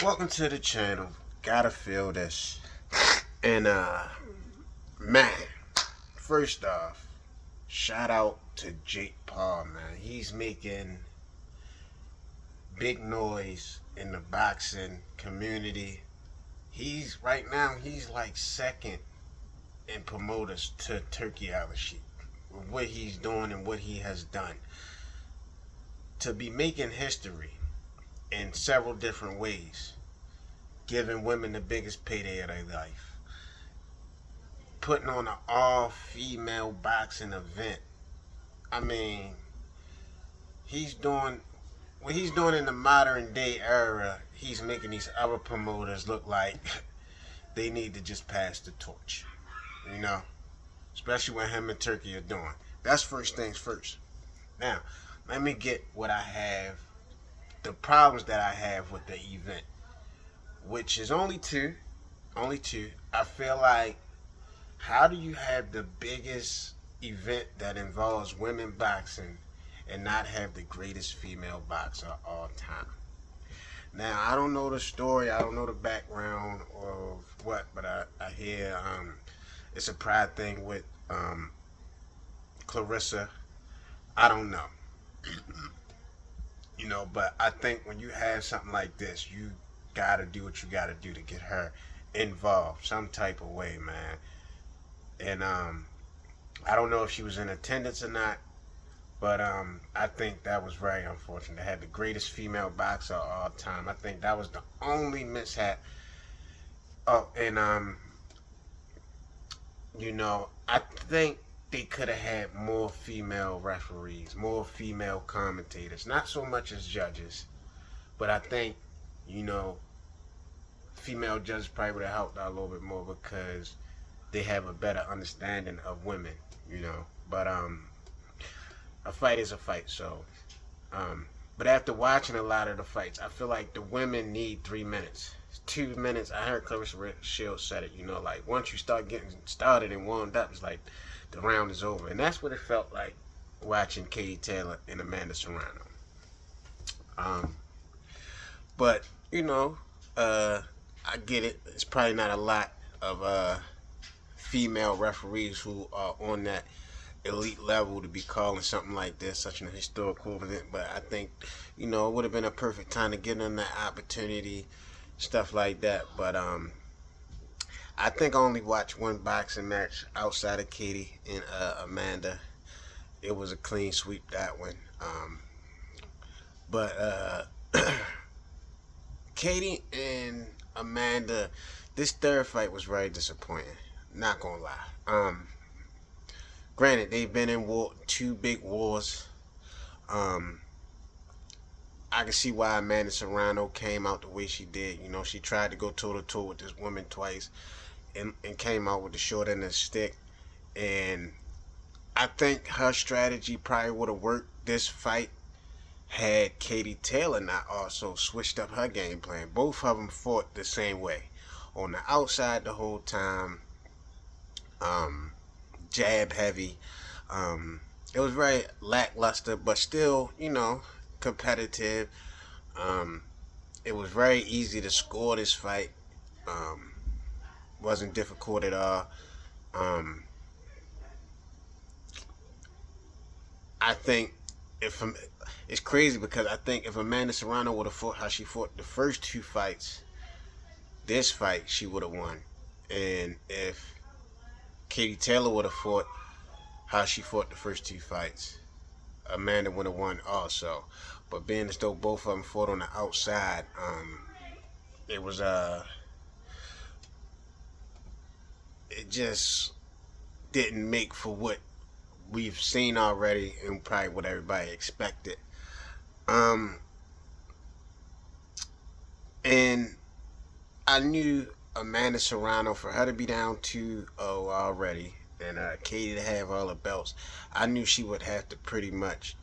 Welcome to the channel. Gotta feel this. And man, first off, shout out to Jake Paul, man. He's making big noise in the boxing community. He's right now he's like second in promoters to Turkey Al with what he's doing and what he has done. To be making history in several different ways, giving women the biggest payday of their life, putting on an all-female boxing event. I mean, he's doing what he's doing in the modern day era. He's making these other promoters look like they need to just pass the torch, you know, especially what him and Turkey are doing. That's first things first. Now, let me get what I have, the problems that I have with the event, which is only two. Only two. I feel like, how do you have the biggest event that involves women boxing and not have the greatest female boxer of all time? Now, I don't know the story, I don't know the background of what, but I hear it's a pride thing with Clarissa. I don't know. But I think when you have something like this, you gotta do what you gotta do to get her involved some type of way, man. And I don't know if she was in attendance or not, but I think that was very unfortunate. They had the greatest female boxer of all time. I think that was the only mishap. Oh, and I think they could have had more female referees, more female commentators. Not so much as judges, but I think, female judges probably would have helped out a little bit more because they have a better understanding of women. But a fight is a fight. So, but after watching a lot of the fights, I feel like the women need 3 minutes. 2 minutes. I heard Clarissa Shields said it. Like once you start getting started and warmed up, it's like the round is over, and that's what it felt like watching Katie Taylor and Amanda Serrano. But I get it. It's probably not a lot of female referees who are on that elite level to be calling something like this, such an historical event. But I think, it would have been a perfect time to give them that opportunity, stuff like that. But I think I only watched one boxing match outside of Katie and Amanda. It was a clean sweep, that one. But Katie and Amanda, this third fight was very disappointing. Not gonna lie. Granted, they've been in two big wars. I can see why Amanda Serrano came out the way she did. She tried to go toe to toe with this woman twice, and came out with the short end of the stick. And I think her strategy probably would have worked this fight had Katie Taylor not also switched up her game plan. Both of them fought the same way, on the outside the whole time, jab heavy. It was very lackluster, but still, competitive. It was very easy to score this fight. Wasn't difficult at all. I think it's crazy because I think if Amanda Serrano would have fought how she fought the first two fights, this fight she would have won. And if Katie Taylor would have fought how she fought the first two fights, Amanda would have won also. But being as though both of them fought on the outside, it was it just didn't make for what we've seen already and probably what everybody expected. And I knew Amanda Serrano, for her to be down 2-0 already, and Katie to have all the belts, I knew she would have to pretty much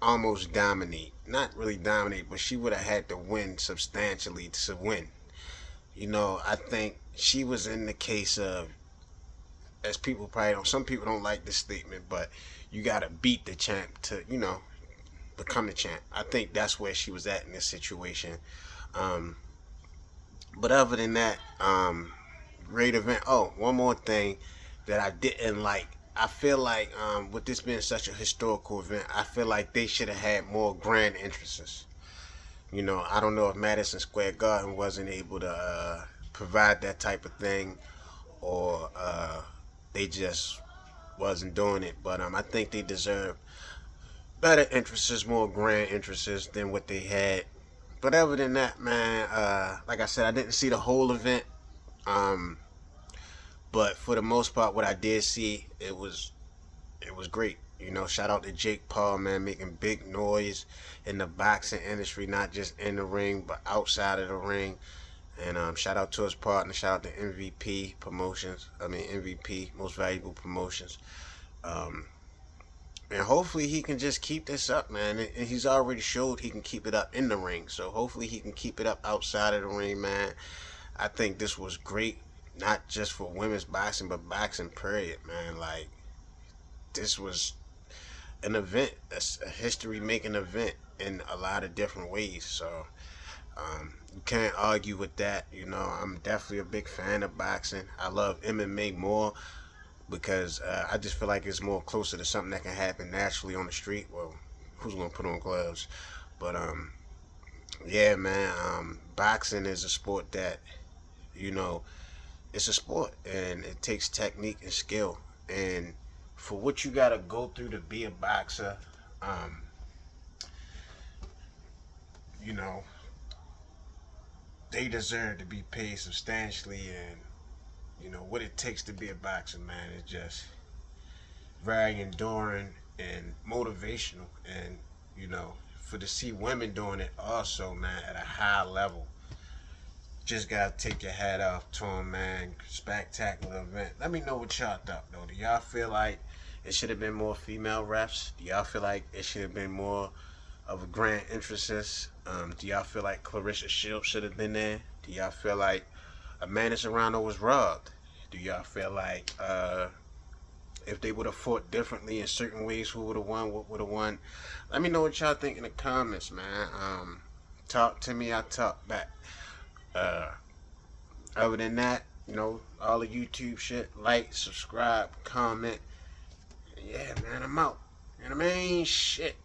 almost dominate. Not really dominate, but she would have had to win substantially to win. I think she was in the case of, as people probably don't, some people don't like this statement, but you got to beat the champ to, become the champ. I think that's where she was at in this situation. Um, but other than that, great event. Oh, one more thing that I didn't like. I feel like with this being such a historical event, I feel like they should have had more grand entrances. You know, I don't know if Madison Square Garden wasn't able to provide that type of thing, or they just wasn't doing it. But I think they deserve better entrances, more grand entrances than what they had. But other than that, man, like I said, I didn't see the whole event. Um, but for the most part, what I did see, it was great. You know, shout out to Jake Paul, man, making big noise in the boxing industry, not just in the ring, but outside of the ring. And shout out to his partner, shout out to MVP Promotions. I mean, MVP, Most Valuable Promotions. Um, and hopefully he can just keep this up, man. And he's already showed he can keep it up in the ring. So hopefully he can keep it up outside of the ring, man. I think this was great, not just for women's boxing, but boxing period, man. Like, this was an event, a history making event in a lot of different ways. So you can't argue with that. You know, I'm definitely a big fan of boxing. I love MMA more because I just feel like it's more closer to something that can happen naturally on the street. Well, who's gonna put on gloves? But yeah, man, boxing is a sport that, you know, it's a sport and it takes technique and skill. And for what you gotta go through to be a boxer, um, you know, they deserve to be paid substantially. And you know what it takes to be a boxer, man, is just very enduring and motivational. And you know, for to see women doing it also, man, at a high level, just gotta take your hat off to them, man. Spectacular event. Let me know what y'all thought, though. Do y'all feel like it should have been more female refs? Do y'all feel like it should have been more of a grand emphasis? Do y'all feel like Clarissa Shields should have been there? Do y'all feel like Amanda Serrano was robbed? Do y'all feel like if they would have fought differently in certain ways, who would have won? What would have won? Let me know what y'all think in the comments, man. Talk to me, I talk back. Uh, Other than that, you know, all the YouTube shit, like, subscribe, comment. Yeah, man, I'm out. You know what I mean? Shit.